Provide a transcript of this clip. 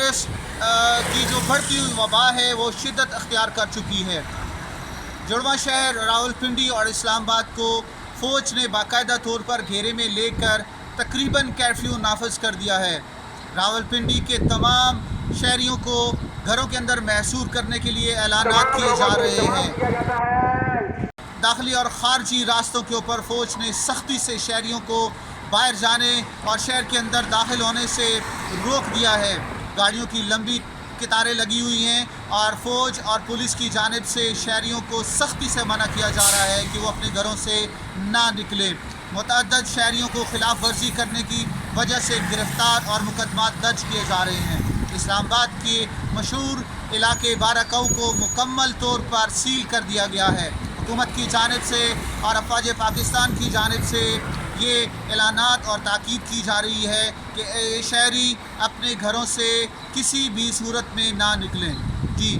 Virus की जो बढ़ती हुई वबा है वो शिद्दत अख्तियार कर चुकी है। जुड़वा शहर रावलपिंडी और इस्लामाबाद को फ़ौज ने बाकायदा तौर पर घेरे में लेकर तकरीबन कर्फ्यू नाफज कर दिया है। रावलपिंडी के तमाम शहरियों को घरों के अंदर महसूर करने के लिए ऐलानात किए जा रहे हैं। दाखिली और ख़ारजी रास्तों के ऊपर फ़ौज ने सख्ती से शहरियों को बाहर जाने और शहर के अंदर दाखिल होने से रोक दिया है। गाड़ियों की लंबी कतारें लगी हुई हैं और फ़ौज और पुलिस की जानिब से शहरियों को सख्ती से मना किया जा रहा है कि वो अपने घरों से ना निकलें। मुतअद्दिद शहरियों को खिलाफ वर्जी करने की वजह से गिरफ्तार और मुकदमात दर्ज किए जा रहे हैं। इस्लामाबाद के मशहूर इलाके बाराकाऊ को मुकम्मल तौर पर सील कर दिया गया है। हुकूमत की जानिब से और अफवाज पाकिस्तान की जानिब से ये ऐलानात और ताकीद की जा रही है कि शहरी अपने घरों से किसी भी सूरत में ना निकलें। जी।